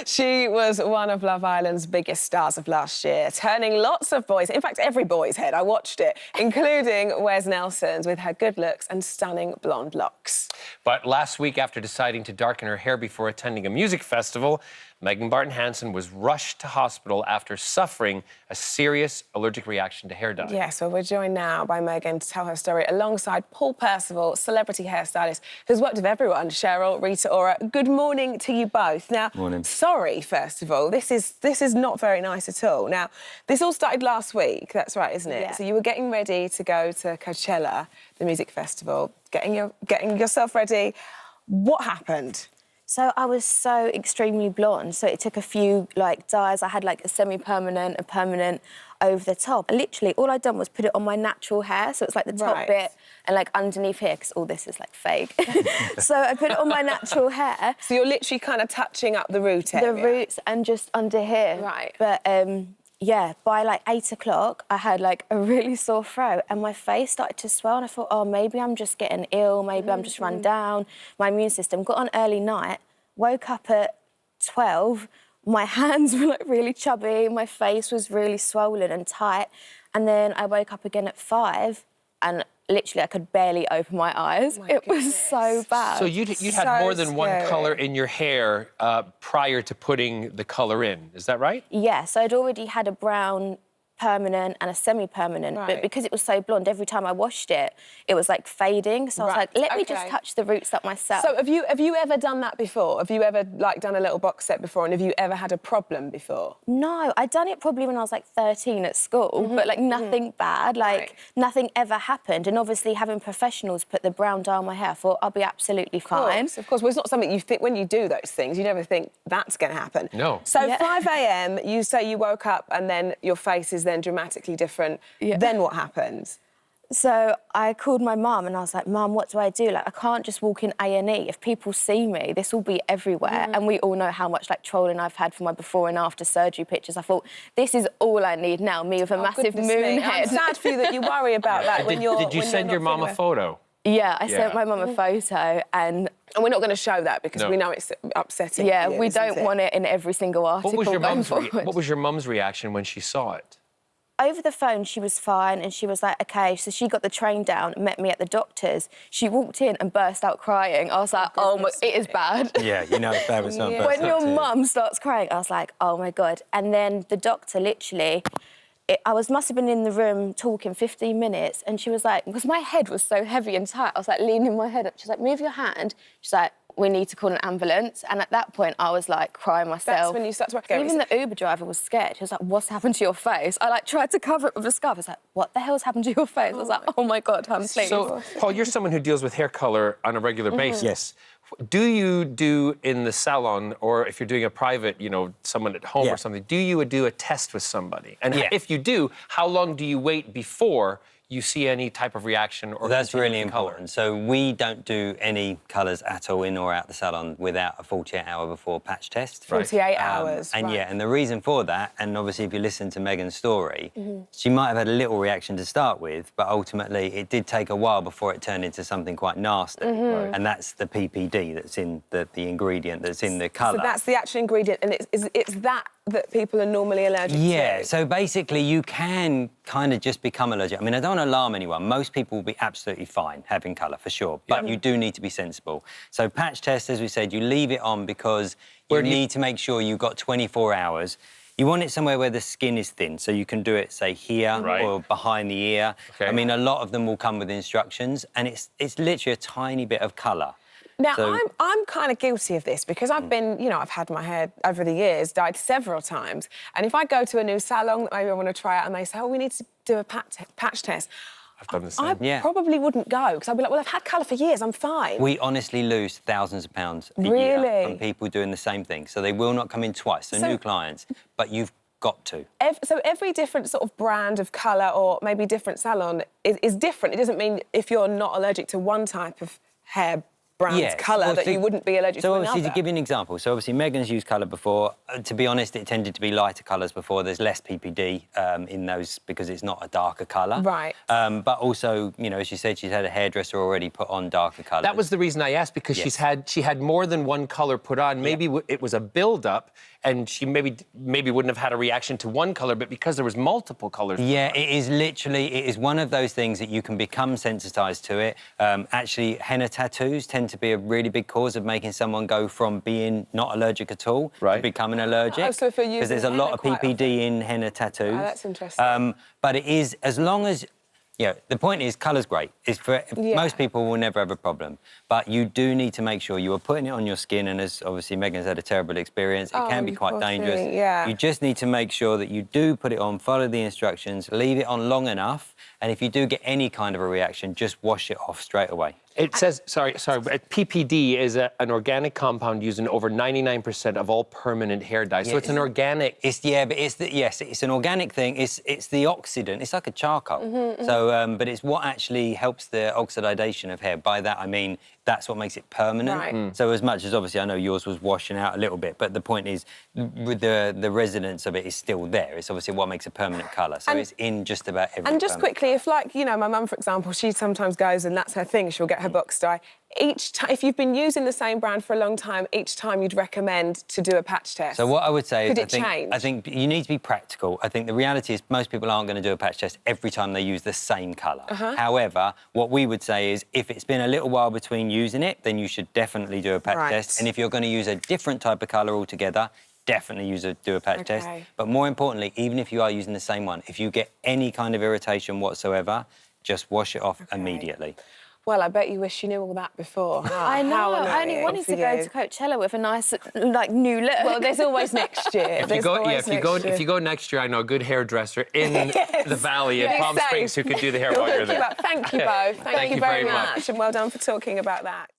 She was one of Love Island's biggest stars of last year, turning lots of boys, in fact, every boy's head. I watched it, including Wes Nelson's, with her good looks and stunning blonde locks. But last week, after deciding to darken her hair before attending a music festival, Barton-Hanson was rushed to hospital after suffering a serious allergic reaction to hair dye. Yes, well, we're joined now by Megan to tell her story alongside Paul Percival, celebrity hairstylist, who's worked with everyone, Cheryl, Rita, Aura. Good morning to you both. Now, morning. Sorry, first of all, this is not very nice at all. Now, this all started last week, that's right, isn't it? Yeah. So you were getting ready to go to Coachella, the music festival, getting yourself ready. What happened? So I was so extremely blonde, so it took a few, dyes. I had, a semi-permanent, a permanent over the top. And literally, all I'd done was put it on my natural hair, so it's, the top bit and, underneath here, because all this is, fake. So I put it on my natural hair. So you're literally kind of touching up the root area? The roots and just under here. Right. But, yeah, by, 8 o'clock, I had, a really sore throat and my face started to swell and I thought, oh, maybe I'm just getting ill, maybe I'm just run down. My immune system got on early night, woke up at 12, my hands were, really chubby, my face was really swollen and tight, and then I woke up again at 5 and literally I could barely open my eyes. It was so bad. So you'd had more than one colour in your hair prior to putting the colour in, is that right? Yeah, so I'd already had a brown permanent and a semi-permanent, but because it was so blonde, every time I washed it, it was fading. So I was like, let me just touch the roots up myself. So have you ever done that before? Have you ever done a little box set before, and have you ever had a problem before? No, I'd done it probably when I was 13 at school, but nothing bad, nothing ever happened. And obviously having professionals put the brown dye on my hair, I thought I'll be absolutely fine. Of course. Well, it's not something you think, when you do those things, you never think that's going to happen. No. So 5 a.m, you say you woke up and then your face is then dramatically different. Yeah. Then what happens? So I called my mum and I was like, Mum, what do I do? I can't just walk in A&E. If people see me, this will be everywhere. And we all know how much trolling I've had for my before and after surgery pictures. I thought, this is all I need now, me with a massive moon head. I'm sad for you that you worry about that when you're... Did you send your mum a photo? Yeah, I sent my mum a photo and we're not going to show that because we know it's upsetting. Yeah, for you, we don't want it in every single article. What was your mum's reaction when she saw it? Over the phone, she was fine, and she was like, OK, so she got the train down and met me at the doctor's. She walked in and burst out crying. I was like, oh, my, it is bad. Yeah, you know it's bad when someone bursts When out your mum starts crying, I was like, oh, my God. And then the doctor literally... must have been in the room talking 15 minutes, and she was like, because my head was so heavy and tight, I was leaning my head up. She's like, move your hand. She's like, we need to call an ambulance. And at that point, I was crying myself. That's when you start to work. Even the Uber driver was scared. He was like, what's happened to your face? I tried to cover it with a scarf. I was like, what the hell's happened to your face? I was like, oh my God, I'm please. So, Paul, you're someone who deals with hair colour on a regular basis. Yes. Do you do in the salon, or if you're doing a private, someone at home or something, do you do a test with somebody? And if you do, how long do you wait before you see any type of reaction or that's really important. So we don't do any colours at all in or out the salon without a 48-hour before patch test. 48 hours, And yeah, and the reason for that, and obviously if you listen to Megan's story, she might have had a little reaction to start with, but ultimately it did take a while before it turned into something quite nasty. And that's the PPD that's in the ingredient that's in the colour. So that's the actual ingredient, and it's that people are normally allergic to? Yeah, so basically you can kind of just become allergic. I mean, I don't want to alarm anyone. Most people will be absolutely fine having colour, for sure, but you do need to be sensible. So patch test, as we said, you leave it on because you need to make sure you've got 24 hours. You want it somewhere where the skin is thin, so you can do it, say, here or behind the ear. Okay. I mean, a lot of them will come with instructions, and it's literally a tiny bit of colour. Now, I'm kind of guilty of this because I've been, I've had my hair over the years dyed several times. And if I go to a new salon that maybe I want to try out and they say, oh, we need to do a patch test, I've done the same. I probably wouldn't go because I'd be like, well, I've had colour for years, I'm fine. We honestly lose thousands of pounds a year from people doing the same thing. So they will not come in twice, so new clients, but you've got to. So every different sort of brand of colour or maybe different salon is different. It doesn't mean if you're not allergic to one type of hair brand's colour that you wouldn't be allergic to another. So obviously, to give you an example, so obviously Megan's used colour before. To be honest, it tended to be lighter colours before. There's less PPD in those because it's not a darker colour. Right. But also, you know, as you said, she's had a hairdresser already put on darker colours. That was the reason I asked, because she had more than one colour put on. Maybe it was a build-up, and she maybe wouldn't have had a reaction to one colour, but because there was multiple colours. Yeah, it is one of those things that you can become sensitised to it. Actually, henna tattoos tend to be a really big cause of making someone go from being not allergic at all to becoming allergic. Oh, so if you're using because there's a lot of PPD in henna tattoos. Oh, that's interesting. But it is, as long as, you know, the point is colour's great. It's for most people will never have a problem. But you do need to make sure you are putting it on your skin, and as obviously Megan's had a terrible experience, it can be quite dangerous. You just need to make sure that you do put it on, follow the instructions, leave it on long enough, and if you do get any kind of a reaction, just wash it off straight away. It says, sorry, but PPD is an organic compound used in over 99% of all permanent hair dyes. So it's an organic. It's an organic thing. It's the oxidant. It's like a charcoal. So, but it's what actually helps the oxidation of hair. By that I mean that's what makes it permanent. Right. So as much as obviously I know yours was washing out a little bit, but the point is, with the residence of it is still there. It's obviously what makes a permanent colour. So it's in just about every. And just quickly, if like you know, my mum, for example, she sometimes goes and that's her thing. She'll get her box dye. Each time, if you've been using the same brand for a long time, each time you'd recommend to do a patch test. So what I would say is, change? I think you need to be practical. I think the reality is most people aren't going to do a patch test every time they use the same colour. However, what we would say is, if it's been a little while between using it, then you should definitely do a patch test. And if you're going to use a different type of colour altogether, definitely do a patch test. But more importantly, even if you are using the same one, if you get any kind of irritation whatsoever, just wash it off immediately. Well, I bet you wish you knew all that before. I know. I only wanted to go to Coachella with a nice, like, new look. Well, there's always next year. If you go next year, I know a good hairdresser in the Valley in Palm Springs who could do the hair while you're there. Thank you both. Thank you very much. And well done for talking about that.